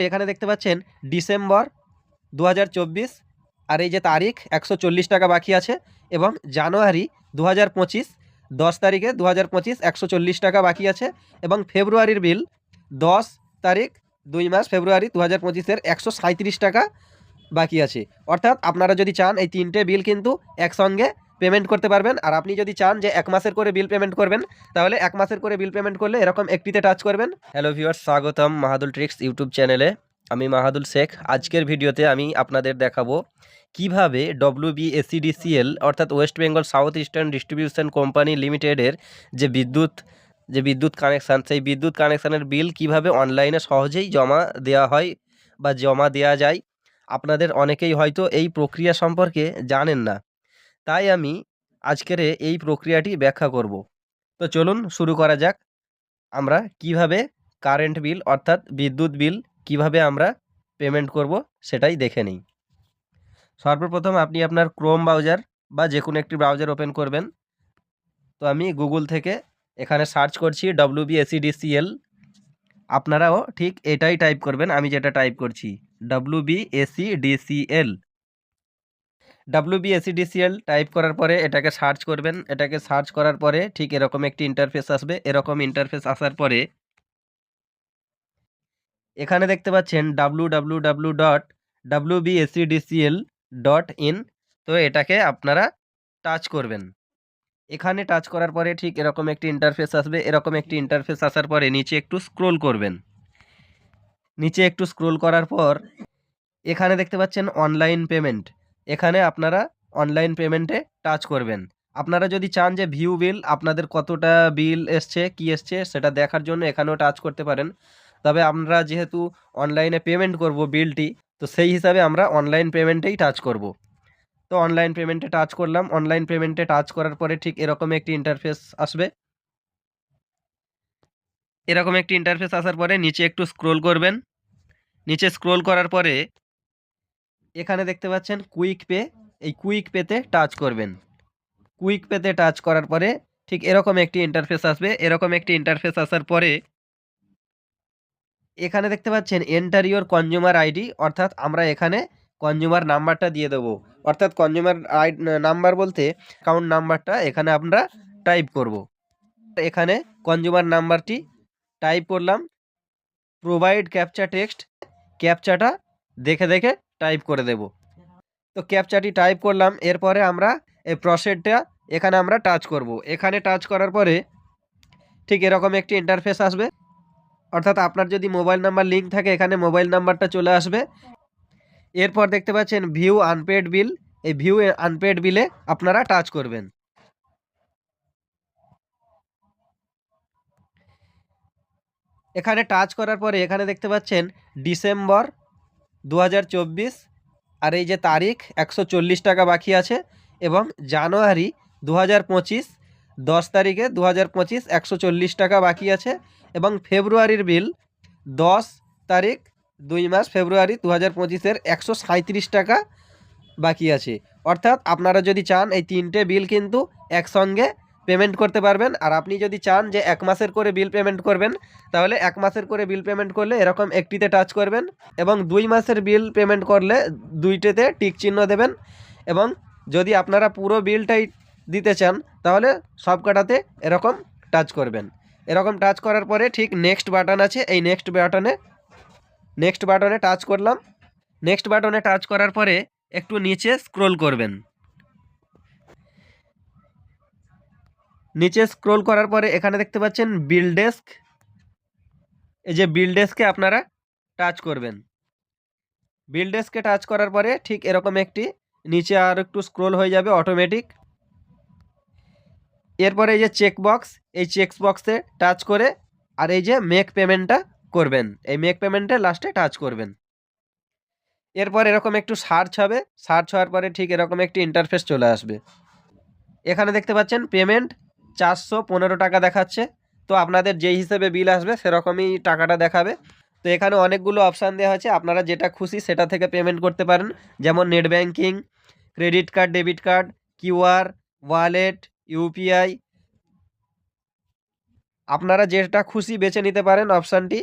এখানে দেখতে পাচ্ছেন ডিসেম্বর 2024 আর এই যে তারিখ 140 টাকা বাকি আছে, এবং জানুয়ারি 2025 10 তারিখে 2025 140 টাকা বাকি আছে, এবং ফেব্রুয়ারির বিল 10 তারিখ 2 মাস ফেব্রুয়ারি 2025-এর 137 টাকা বাকি আছে। অর্থাৎ আপনারা যদি চান এই তিনটে বিল কিন্তু একসঙ্গে পেমেন্ট করতে পারবেন। আর আপনি যদি চান যে 1 মাসের করে বিল পেমেন্ট করবেন, তাহলে 1 মাসের করে বিল পেমেন্ট করলে এরকম একটিতে টাচ করবেন। হ্যালো ভিউয়ার্স, স্বাগতম মাহাদুল ট্রিক্স ইউটিউব চ্যানেলে। আমি মাহাদুল শেখ। আজকের ভিডিওতে আমি আপনাদের দেখাবো কিভাবে WBSEDCL অর্থাৎ West Bengal south eastern distribution company লিমিটেডের যে বিদ্যুৎ কানেকশান, সেই বিদ্যুৎ কানেকশানের বিল কিভাবে অনলাইনে সহজেই জমা দেওয়া হয় বা জমা দেওয়া যায়। আপনাদের অনেকেই হয়তো এই প্রক্রিয়া সম্পর্কে জানেন না, তাই আমি আজকের এই প্রক্রিয়াটি ব্যাখ্যা করব। তো চলুন শুরু করা যাক। আমরা কিভাবে কারেন্ট বিল অর্থাৎ বিদ্যুৎ বিল কিভাবে আমরা পেমেন্ট করব সেটাই দেখে নিই। সর্বপ্রথম আপনি আপনার ক্রোম ব্রাউজার বা যে কোনো একটি ব্রাউজার ওপেন করবেন। তো আমি গুগল থেকে এখানে সার্চ করছি WBSEDCL। আপনারাও ঠিক এটাই টাইপ করবেন, আমি যেটা টাইপ করছি WBSEDCL। WBSEDCL টাইপ করার পরে এটাকে সার্চ করবেন। এটাকে সার্চ করার পরে ঠিক এরকম একটি ইন্টারফেস আসবে। এরকম ইন্টারফেস আসার পরে এখানে দেখতে পাচ্ছেন www.wbsedcl.in। তো এটাকে আপনারা টাচ করবেন। এখানে টাচ করার পরে ঠিক এরকম একটি ইন্টারফেস আসবে। এরকম একটি ইন্টারফেস আসার পরে নিচে একটু স্ক্রোল করবেন। নিচে একটু স্ক্রোল করার পর এখানে দেখতে পাচ্ছেন অনলাইন পেমেন্ট। এখানে আপনারা অনলাইন পেমেন্টে টাচ করবেন। আপনারা যদি চান যে ভিউ বিল, আপনাদের কতটা বিল এসছে কি এসছে সেটা দেখার জন্য এখানেও টাচ করতে পারেন। তবে আমরা যেহেতু অনলাইনে পেমেন্ট করব বিলটি, তো সেই হিসাবে আমরা অনলাইন পেমেন্টেই টাচ করব। তো অনলাইন পেমেন্টে টাচ করলাম। অনলাইন পেমেন্টে টাচ করার পরে ঠিক এরকম একটি ইন্টারফেস আসবে। এরকম একটি ইন্টারফেস আসার পরে নিচে একটু স্ক্রোল করবেন। নিচে স্ক্রোল করার পরে এখানে দেখতে পাচ্ছেন কুইক পে। এই কুইক পেতে টাচ করবেন। কুইক পেতে টাচ করার পরে ঠিক এরকম একটি ইন্টারফেস আসবে। এরকম একটি ইন্টারফেস আসার পরে এখানে দেখতে পাচ্ছেন এন্টার ইওর কনজিউমার আইডি, অর্থাৎ আমরা এখানে কনজিউমার নাম্বারটা দিয়ে দেবো। অর্থাৎ কনজিউমার নাম্বার বলতে অ্যাকাউন্ট নাম্বারটা এখানে আমরা টাইপ করব। এখানে কনজিউমার নাম্বারটি টাইপ করলাম। প্রোভাইড ক্যাপচা টেক্সট, ক্যাপচাটা দেখে দেখে টাইপ করে দেব। তো ক্যাপচাটি টাইপ করলাম। এরপরে আমরা এই প্রসেসটা এখানে আমরা টাচ করব। এখানে টাচ করার পরে ঠিক এরকম একটি ইন্টারফেস আসবে। অর্থাৎ আপনার যদি মোবাইল নাম্বার লিঙ্ক থাকে এখানে মোবাইল নাম্বারটা চলে আসবে। এরপর দেখতে পাচ্ছেন ভিউ আনপেড বিল। এই ভিউ আনপেড বিলে আপনারা টাচ করবেন। এখানে টাচ করার পরে এখানে দেখতে পাচ্ছেন ডিসেম্বর 2024 আর এই যে তারিখ 140 টাকা বাকি আছে, এবং জানুয়ারি 2025 10 তারিখে 2025 140 টাকা বাকি আছে, এবং ফেব্রুয়ারির বিল 10 তারিখ 2 মাস ফেব্রুয়ারি 2025-এর 137 টাকা বাকি আছে। অর্থাৎ আপনারা যদি চান এই তিনটে বিল কিন্তু একসঙ্গে পেমেন্ট করতে পারবেন। আর আপনি যদি চান যে 1 মাসের করে বিল পেমেন্ট করবেন, তাহলে 1 মাসের করে বিল পেমেন্ট করলে এরকম একটিতে টাচ করবেন, এবং 2 মাসের বিল পেমেন্ট করলে দুইটাতে টিক চিহ্ন দেবেন। এবং যদি আপনারা পুরো বিলটাই দিতে চান তাহলে সব কটাতে এরকম টাচ করবেন। এরকম টাচ করার পরে ঠিক নেক্সট বাটন আছে, এই নেক্সট বাটনে টাচ করলাম। নেক্সট বাটনে টাচ করার পরে একটু নিচে স্ক্রোল করবেন। নিচে স্ক্রোল করার পরে এখানে দেখতে পাচ্ছেন বিল ডেস্ক। এই যে বিল ডেস্কে আপনারা টাচ করবেন। বিল ডেস্কে টাচ করার পরে ঠিক এরকম একটি নিচে আর একটু স্ক্রোল হয়ে যাবে অটোমেটিক। এরপরে এই যে চেকবক্স, এই চেকবক্সে টাচ করে আর এই যে মেক পেমেন্টটা করবেন। এই মেক পেমেন্টে লাস্টে টাচ করবেন। এরপর এরকম একটু সার্চ হবে। সার্চ হওয়ার পরে ঠিক এরকম একটি ইন্টারফেস চলে আসবে। এখানে দেখতে পাচ্ছেন পেমেন্ট 415 টাকা দেখাচ্ছে। তো আপনাদের যেই হিসেবে বিল আসবে সেরকমই টাকাটা দেখাবে। তো এখানে অনেকগুলো অপশান দেওয়া হয়েছে, আপনারা যেটা খুশি সেটা থেকে পেমেন্ট করতে পারেন। যেমন net banking, credit card, debit card, QR, wallet, UPI. আপনারা যেটা খুশি বেছে নিতে পারেন অপশানটি।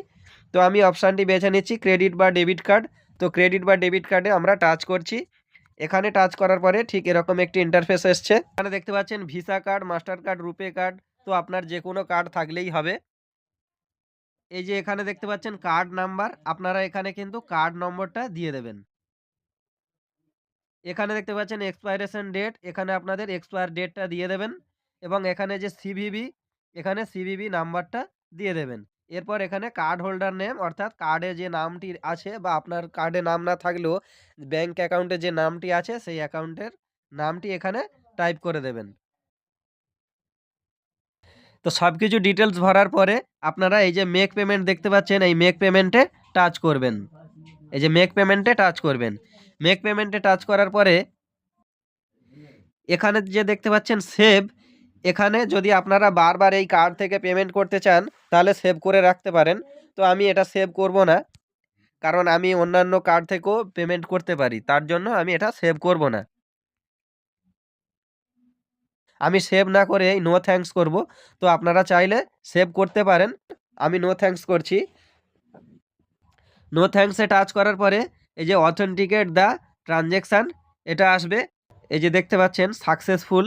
তো আমি অপশানটি বেছে নিচ্ছি ক্রেডিট বা ডেবিট কার্ড। তো ক্রেডিট বা ডেবিট কার্ডে আমরা টাচ করছি। এখানে টাচ করার পরে ঠিক এরকম একটি ইন্টারফেস এসছে। এখানে দেখতে পাচ্ছেন ভিসা কার্ড, মাস্টার কার্ড, রুপে কার্ড, তো আপনার যে কোনো কার্ড থাকলেই হবে। এই যে এখানে দেখতে পাচ্ছেন কার্ড নাম্বার, আপনারা এখানে কিন্তু কার্ড নম্বরটা দিয়ে দেবেন। এখানে দেখতে পাচ্ছেন এক্সপাইরেশন ডেট, এখানে আপনাদের এক্সপায়ার ডেটটা দিয়ে দেবেন এবং এখানে যে সিভিভি, এখানে সিভিভি নাম্বারটা দিয়ে দেবেন। এরপর এখানে কার্ড হোল্ডার নেম, অর্থাৎ কার্ডে যে নামটি আছে বা আপনার কার্ডে নাম না থাকলেও ব্যাংক অ্যাকাউন্টে যে নামটি আছে সেই অ্যাকাউন্টের নামটি এখানে টাইপ করে দেবেন। তো সব কিছু ডিটেলস ভরার পরে আপনারা এই যে মেক পেমেন্ট দেখতে পাচ্ছেন, এই মেক পেমেন্টে টাচ করবেন। এই যে মেক পেমেন্টে টাচ করবেন। মেক পেমেন্টে টাচ করার পরে এখানে যে দেখতে পাচ্ছেন সেভ, এখানে যদি আপনারা বারবার এই কার্ড থেকে পেমেন্ট করতে চান তাহলে সেভ করে রাখতে পারেন। তো আমি এটা সেভ করব না, কারণ আমি অন্যান্য কার্ড থেকেও পেমেন্ট করতে পারি, তার জন্য আমি এটা সেভ করব না। আমি সেভ না করে এই নো থ্যাঙ্কস করব। তো আপনারা চাইলে সেভ করতে পারেন। আমি নো থ্যাঙ্কস করছি। নো থ্যাঙ্কসে টাচ করার পরে এই যে অথেন্টিকেট দ্য ট্রানজ্যাকশান এটা আসবে। এই যে দেখতে পাচ্ছেন successful,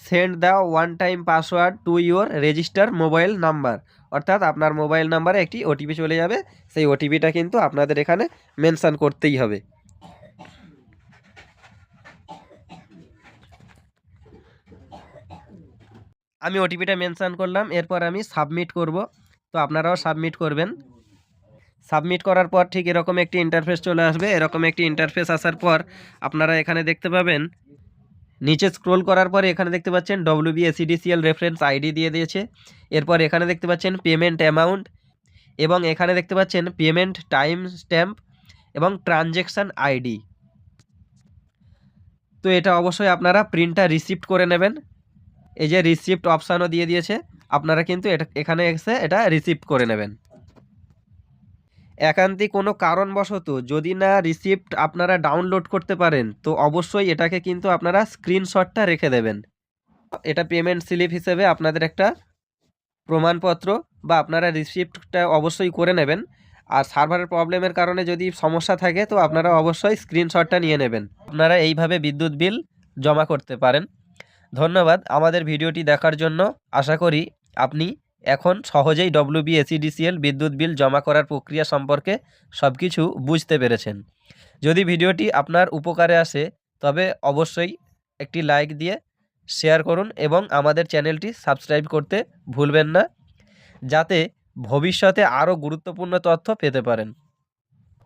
send the one time password to your register mobile number, অর্থাৎ আপনার মোবাইল নাম্বারে একটি ওটিপি চলে যাবে। সেই ওটিপিটা কিন্তু আপনাদের এখানে মেনশান করতেই হবে। আমি ওটিপিটা মেনশান করলাম, এরপর আমি সাবমিট করব। তো আপনারাও সাবমিট করবেন। সাবমিট করার পর ঠিক এরকম একটি ইন্টারফেস চলে আসবে। এরকম একটি ইন্টারফেস আসার পর আপনারা এখানে দেখতে পাবেন, নিচে স্ক্রোল করার পরে এখানে দেখতে পাচ্ছেন WBSEDCL রেফারেন্স আইডি দিয়ে দিয়েছে। এরপর এখানে দেখতে পাচ্ছেন পেমেন্ট অ্যামাউন্ট এবং এখানে দেখতে পাচ্ছেন পেমেন্ট টাইম স্ট্যাম্প এবং ট্রানজ্যাকশান আইডি। তো এটা অবশ্যই আপনারা প্রিন্টটা রিসিপ্ট করে নেবেন। এই যে রিসিপ্ট অপশানও দিয়ে দিয়েছে, আপনারা কিন্তু এটা এখানে এসে এটা রিসিপ্ট করে নেবেন। একান্তিক কোনো কারণবশত যদি না রিসিপ্ট আপনারা ডাউনলোড করতে পারেন তো অবশ্যই এটাকে কিন্তু আপনারা স্ক্রিনশটটা রেখে দেবেন। এটা পেমেন্ট স্লিপ হিসেবে আপনাদের একটা প্রমাণপত্র, বা আপনারা রিসিপ্টটা অবশ্যই করে নেবেন। আর সার্ভারের প্রবলেমের কারণে যদি সমস্যা থাকে তো আপনারা অবশ্যই স্ক্রিনশটটা নিয়ে নেবেন। আপনারা এইভাবে বিদ্যুৎ বিল জমা করতে পারেন। ধন্যবাদ আমাদের ভিডিওটি দেখার জন্য। আশা করি আপনি এখন সহজেই WBSEDCL বিদ্যুৎ বিল জমা করার প্রক্রিয়া সম্পর্কে সব কিছু বুঝতে পেরেছেন। যদি ভিডিওটি আপনার উপকারে আসে তবে অবশ্যই একটি লাইক দিয়ে শেয়ার করুন এবং আমাদের চ্যানেলটি সাবস্ক্রাইব করতে ভুলবেন না, যাতে ভবিষ্যতে আরও গুরুত্বপূর্ণ তথ্য পেতে পারেন।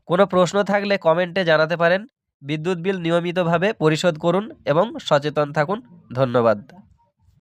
কোনো প্রশ্ন থাকলে কমেন্টে জানাতে পারেন। বিদ্যুৎ বিল নিয়মিতভাবে পরিশোধ করুন এবং সচেতন থাকুন। ধন্যবাদ।